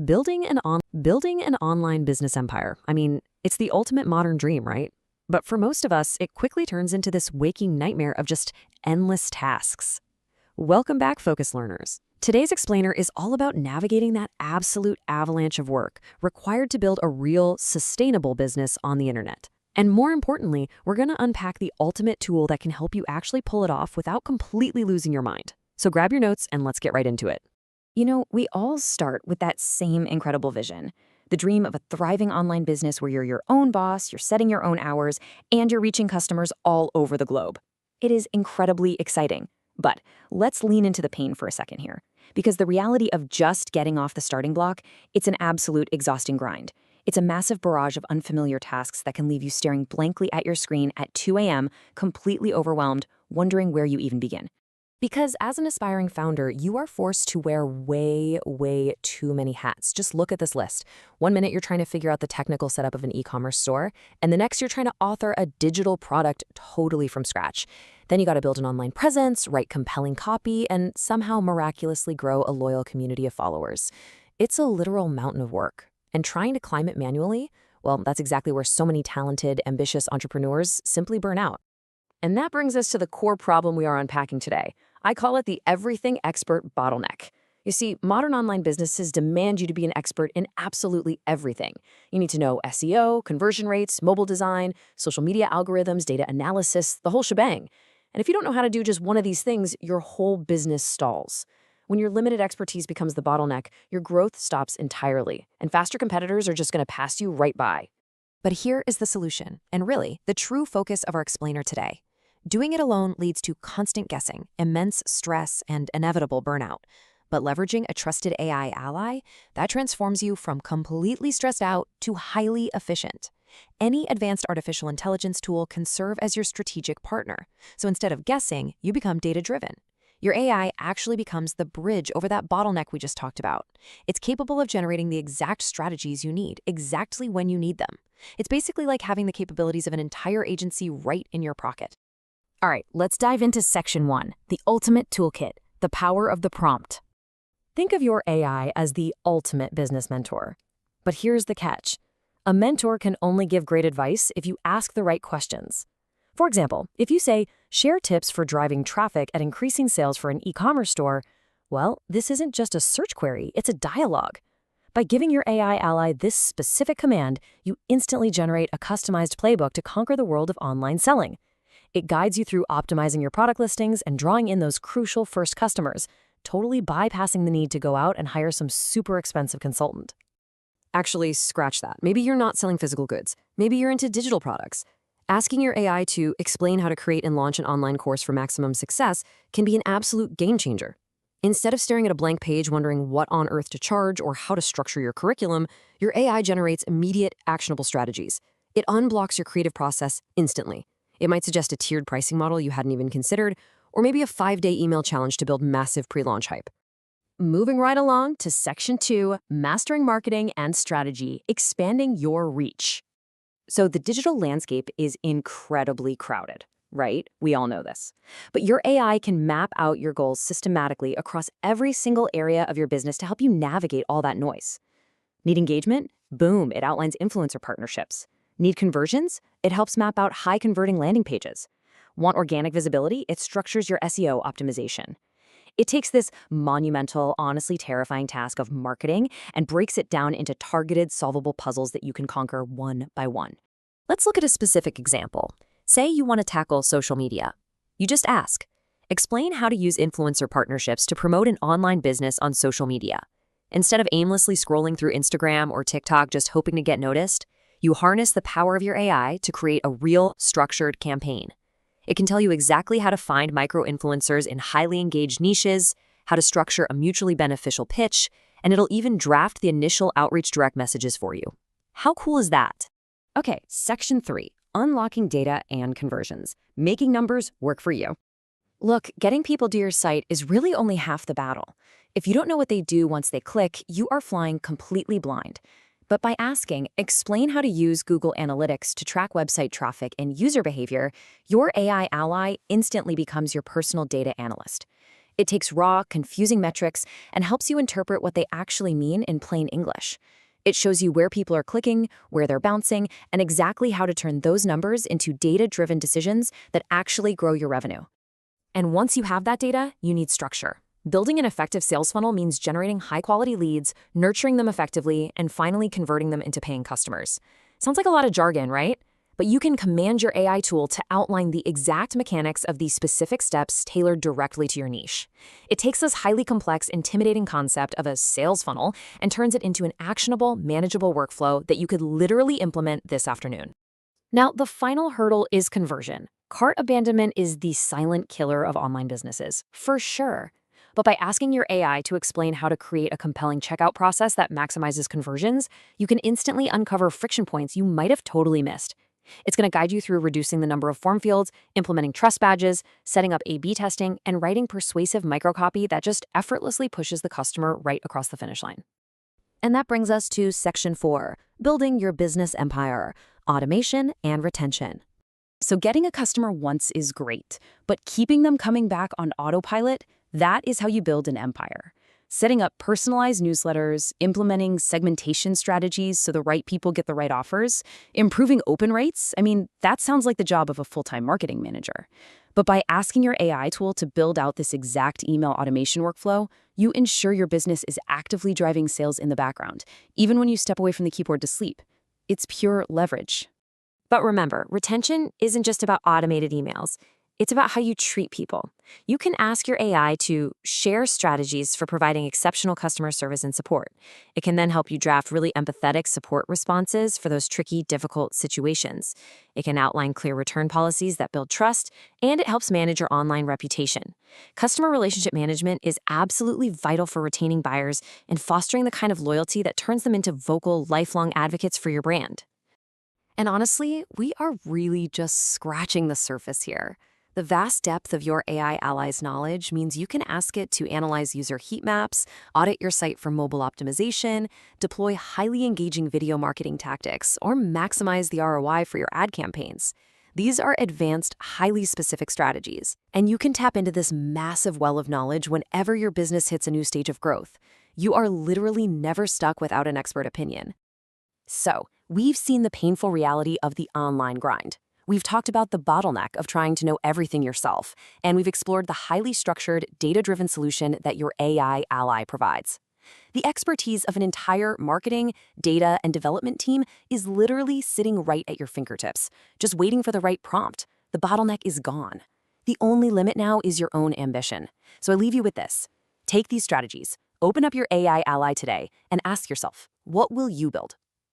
Building an online business empire. I mean, it's the ultimate modern dream, right? But for most of us, it quickly turns into this waking nightmare of just endless tasks. Welcome back, focus learners. Today's explainer is all about navigating that absolute avalanche of work required to build a real, sustainable business on the internet. And more importantly, we're going to unpack the ultimate tool that can help you actually pull it off without completely losing your mind. So grab your notes and let's get right into it. You know, we all start with that same incredible vision. The dream of a thriving online business where you're your own boss, you're setting your own hours, and you're reaching customers all over the globe. It is incredibly exciting. But let's lean into the pain for a second here. Because the reality of just getting off the starting block, it's an absolute exhausting grind. It's a massive barrage of unfamiliar tasks that can leave you staring blankly at your screen at 2 a.m., completely overwhelmed, wondering where you even begin. Because as an aspiring founder, you are forced to wear way too many hats. Just look at this list. One minute you're trying to figure out the technical setup of an e-commerce store, and the next you're trying to author a digital product totally from scratch. Then you got to build an online presence, write compelling copy, and somehow miraculously grow a loyal community of followers. It's a literal mountain of work. And trying to climb it manually, well, that's exactly where so many talented, ambitious entrepreneurs simply burn out. And that brings us to the core problem we are unpacking today. I call it the everything expert bottleneck. You see, modern online businesses demand you to be an expert in absolutely everything. You need to know SEO, conversion rates, mobile design, social media algorithms, data analysis, the whole shebang. And if you don't know how to do just one of these things, your whole business stalls. When your limited expertise becomes the bottleneck, your growth stops entirely, and faster competitors are just going to pass you right by. But here is the solution, and really, the true focus of our explainer today. Doing it alone leads to constant guessing, immense stress, and inevitable burnout. But leveraging a trusted AI ally, that transforms you from completely stressed out to highly efficient. Any advanced artificial intelligence tool can serve as your strategic partner. So instead of guessing, you become data-driven. Your AI actually becomes the bridge over that bottleneck we just talked about. It's capable of generating the exact strategies you need, exactly when you need them. It's basically like having the capabilities of an entire agency right in your pocket. All right, let's dive into Section 1, the ultimate toolkit, the power of the prompt. Think of your AI as the ultimate business mentor. But here's the catch. A mentor can only give great advice if you ask the right questions. For example, if you say, share tips for driving traffic and increasing sales for an e-commerce store, well, this isn't just a search query, it's a dialogue. By giving your AI ally this specific command, you instantly generate a customized playbook to conquer the world of online selling. It guides you through optimizing your product listings and drawing in those crucial first customers, totally bypassing the need to go out and hire some super expensive consultant. Actually, scratch that. Maybe you're not selling physical goods. Maybe you're into digital products. Asking your AI to explain how to create and launch an online course for maximum success can be an absolute game changer. Instead of staring at a blank page wondering what on earth to charge or how to structure your curriculum, your AI generates immediate, actionable strategies. It unblocks your creative process instantly. It might suggest a tiered pricing model you hadn't even considered, or maybe a 5-day email challenge to build massive pre-launch hype. Moving right along to Section 2, Mastering Marketing and Strategy, Expanding Your Reach. So the digital landscape is incredibly crowded, right? We all know this. But your AI can map out your goals systematically across every single area of your business to help you navigate all that noise. Need engagement? Boom, it outlines influencer partnerships. Need conversions? It helps map out high-converting landing pages. Want organic visibility? It structures your SEO optimization. It takes this monumental, honestly terrifying task of marketing and breaks it down into targeted, solvable puzzles that you can conquer one by one. Let's look at a specific example. Say you want to tackle social media. You just ask, explain how to use influencer partnerships to promote an online business on social media. Instead of aimlessly scrolling through Instagram or TikTok just hoping to get noticed, you harness the power of your AI to create a real, structured campaign. It can tell you exactly how to find micro-influencers in highly engaged niches, how to structure a mutually beneficial pitch, and it'll even draft the initial outreach direct messages for you. How cool is that? Okay, Section 3, Unlocking Data and Conversions, Making Numbers Work for You. Look, getting people to your site is really only half the battle. If you don't know what they do once they click, you are flying completely blind. But by asking, explain how to use Google Analytics to track website traffic and user behavior, your AI ally instantly becomes your personal data analyst. It takes raw, confusing metrics and helps you interpret what they actually mean in plain English. It shows you where people are clicking, where they're bouncing, and exactly how to turn those numbers into data-driven decisions that actually grow your revenue. And once you have that data, you need structure. Building an effective sales funnel means generating high-quality leads, nurturing them effectively, and finally converting them into paying customers. Sounds like a lot of jargon, right? But you can command your AI tool to outline the exact mechanics of these specific steps tailored directly to your niche. It takes this highly complex, intimidating concept of a sales funnel and turns it into an actionable, manageable workflow that you could literally implement this afternoon. Now, the final hurdle is conversion. Cart abandonment is the silent killer of online businesses, for sure. But by asking your AI to explain how to create a compelling checkout process that maximizes conversions, you can instantly uncover friction points you might have totally missed. It's going to guide you through reducing the number of form fields, implementing trust badges, setting up A/B testing, and writing persuasive microcopy that just effortlessly pushes the customer right across the finish line. And that brings us to Section 4, Building Your Business Empire, Automation and Retention. So getting a customer once is great, but keeping them coming back on autopilot, that is how you build an empire. Setting up personalized newsletters, implementing segmentation strategies so the right people get the right offers, improving open rates, that sounds like the job of a full-time marketing manager. But by asking your AI tool to build out this exact email automation workflow, you ensure your business is actively driving sales in the background, even when you step away from the keyboard to sleep. It's pure leverage. But remember, retention isn't just about automated emails. It's about how you treat people. You can ask your AI to share strategies for providing exceptional customer service and support. It can then help you draft really empathetic support responses for those tricky, difficult situations. It can outline clear return policies that build trust, and it helps manage your online reputation. Customer relationship management is absolutely vital for retaining buyers and fostering the kind of loyalty that turns them into vocal, lifelong advocates for your brand. And honestly, we are really just scratching the surface here. The vast depth of your AI ally's knowledge means you can ask it to analyze user heat maps, audit your site for mobile optimization, deploy highly engaging video marketing tactics, or maximize the ROI for your ad campaigns. These are advanced, highly specific strategies, and you can tap into this massive well of knowledge whenever your business hits a new stage of growth. You are literally never stuck without an expert opinion. So, we've seen the painful reality of the online grind. We've talked about the bottleneck of trying to know everything yourself, and we've explored the highly structured, data-driven solution that your AI ally provides. The expertise of an entire marketing, data, and development team is literally sitting right at your fingertips, just waiting for the right prompt. The bottleneck is gone. The only limit now is your own ambition. So I leave you with this. Take these strategies, open up your AI ally today, and ask yourself, what will you build?